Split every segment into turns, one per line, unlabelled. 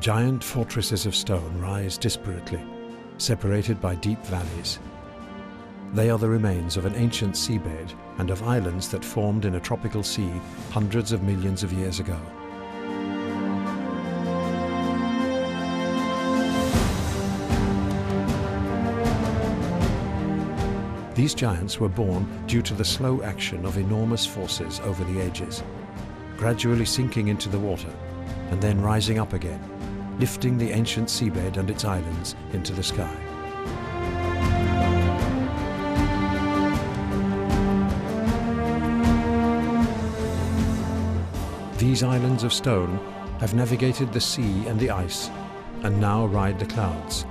Giant fortresses of stone rise disparately, separated by deep valleys. They are the remains of an ancient seabed and of islands that formed in a tropical sea hundreds of millions of years ago. These giants were born due to the slow action of enormous forces over the ages, gradually sinking into the water and then rising up again, lifting the ancient seabed and its islands into the sky. These islands of stone have navigated the sea and the ice and now ride the clouds,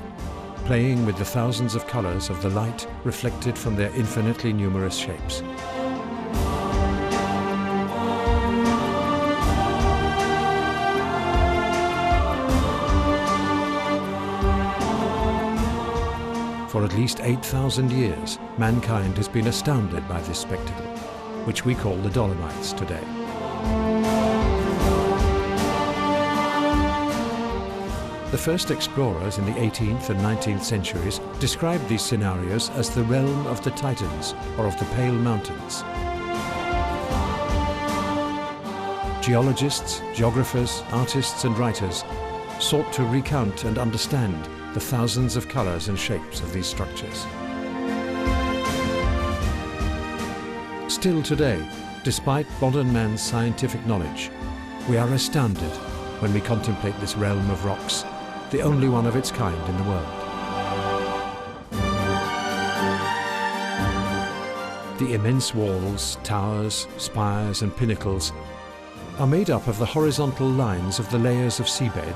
playing with the thousands of colors of the light reflected from their infinitely numerous shapes. For at least 8,000 years, mankind has been astounded by this spectacle, which we call the Dolomites today. The first explorers in the 18th and 19th centuries described these scenarios as the realm of the Titans or of the Pale Mountains. Geologists, geographers, artists and writers sought to recount and understand the thousands of colors and shapes of these structures. Still today, despite modern man's scientific knowledge, we are astounded when we contemplate this realm of rocks, the only one of its kind in the world. The immense walls, towers, spires and pinnacles are made up of the horizontal lines of the layers of seabed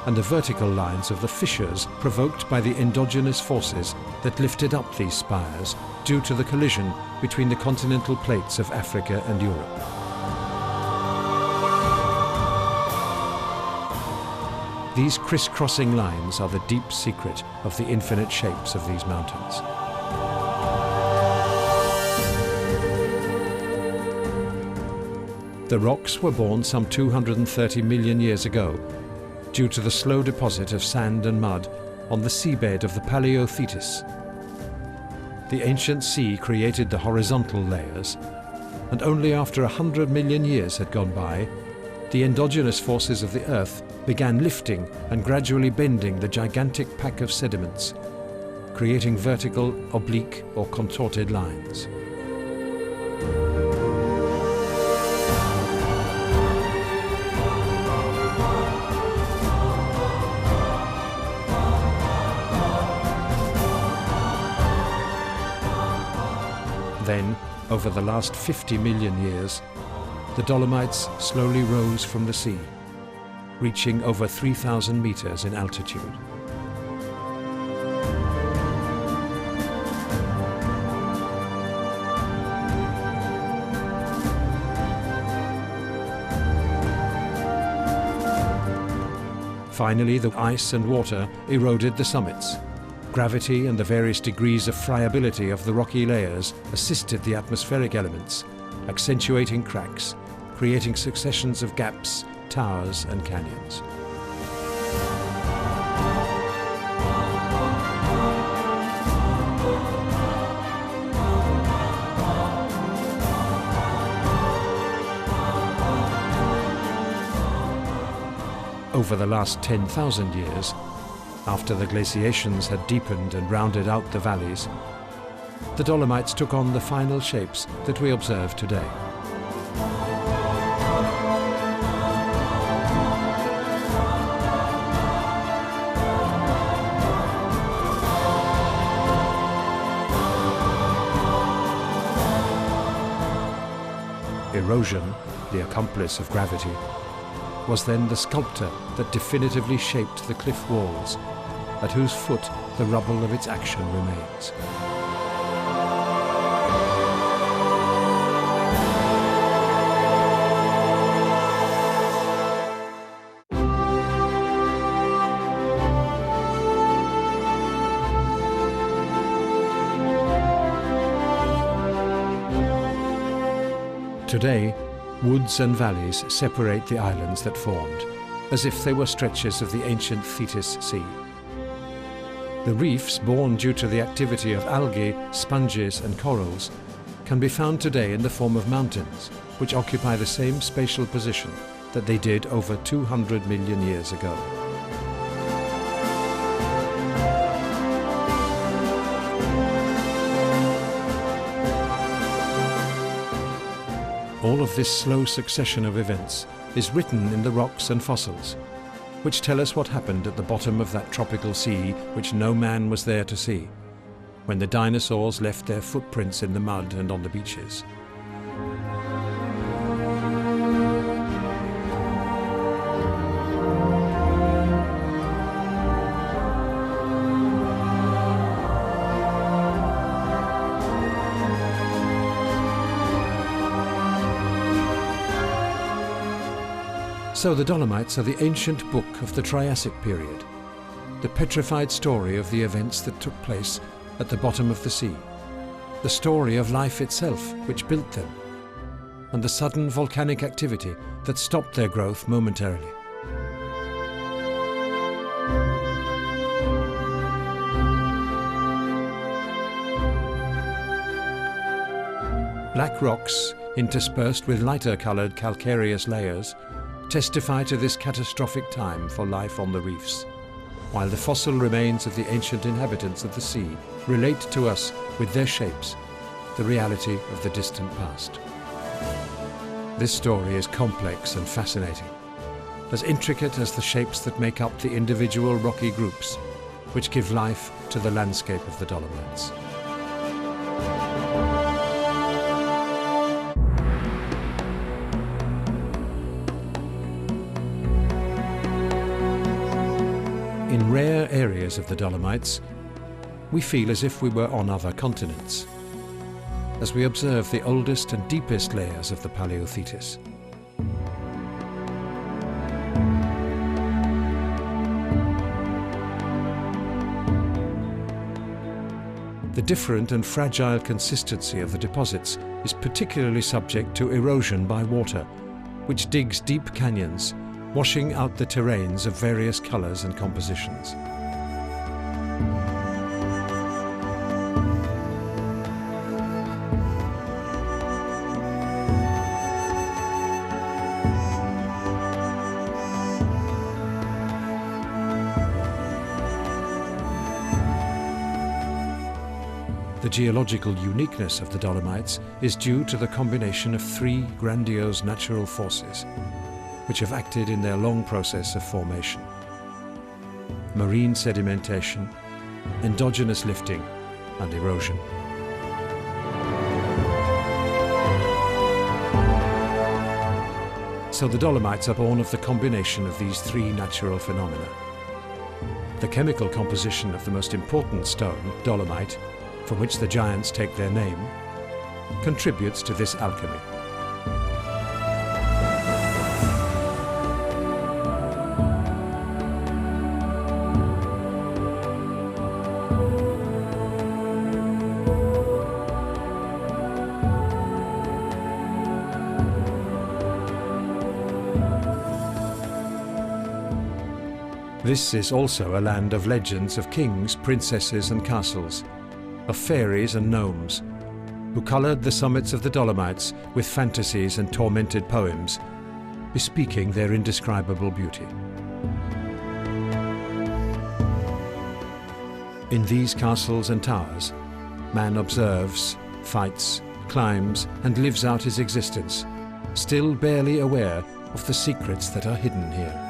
and the vertical lines of the fissures provoked by the endogenous forces that lifted up these spires due to the collision between the continental plates of Africa and Europe. These crisscrossing lines are the deep secret of the infinite shapes of these mountains. The rocks were born some 230 million years ago due to the slow deposit of sand and mud on the seabed of the Paleothetis. The ancient sea created the horizontal layers, and only after 100 million years had gone by, the endogenous forces of the earth began lifting and gradually bending the gigantic pack of sediments, creating vertical, oblique or contorted lines. Then, over the last 50 million years, the Dolomites slowly rose from the sea, reaching over 3,000 meters in altitude. Finally, the ice and water eroded the summits. Gravity and the various degrees of friability of the rocky layers assisted the atmospheric elements, accentuating cracks, creating successions of gaps, towers and canyons. Over the last 10,000 years, after the glaciations had deepened and rounded out the valleys, the Dolomites took on the final shapes that we observe today. Erosion, the accomplice of gravity, was then the sculptor that definitively shaped the cliff walls, at whose foot the rubble of its action remains. Today, woods and valleys separate the islands that formed, as if they were stretches of the ancient Thetis Sea. The reefs, born due to the activity of algae, sponges and corals, can be found today in the form of mountains, which occupy the same spatial position that they did over 200 million years ago. All of this slow succession of events is written in the rocks and fossils, which tell us what happened at the bottom of that tropical sea which no man was there to see, when the dinosaurs left their footprints in the mud and on the beaches. So the Dolomites are the ancient book of the Triassic period, the petrified story of the events that took place at the bottom of the sea, the story of life itself which built them, and the sudden volcanic activity that stopped their growth momentarily. Black rocks, interspersed with lighter-coloured calcareous layers, testify to this catastrophic time for life on the reefs, while the fossil remains of the ancient inhabitants of the sea relate to us with their shapes, the reality of the distant past. This story is complex and fascinating, as intricate as the shapes that make up the individual rocky groups, which give life to the landscape of the Dolomites. In rare areas of the Dolomites, we feel as if we were on other continents, as we observe the oldest and deepest layers of the Paleothetis. The different and fragile consistency of the deposits is particularly subject to erosion by water, which digs deep canyons, washing out the terrains of various colours and compositions. The geological uniqueness of the Dolomites is due to the combination of three grandiose natural forces, which have acted in their long process of formation: marine sedimentation, endogenous lifting, and erosion. So the Dolomites are born of the combination of these three natural phenomena. The chemical composition of the most important stone, dolomite, from which the giants take their name, contributes to this alchemy. This is also a land of legends of kings, princesses and castles, of fairies and gnomes, who coloured the summits of the Dolomites with fantasies and tormented poems, bespeaking their indescribable beauty. In these castles and towers, man observes, fights, climbs, and lives out his existence, still barely aware of the secrets that are hidden here.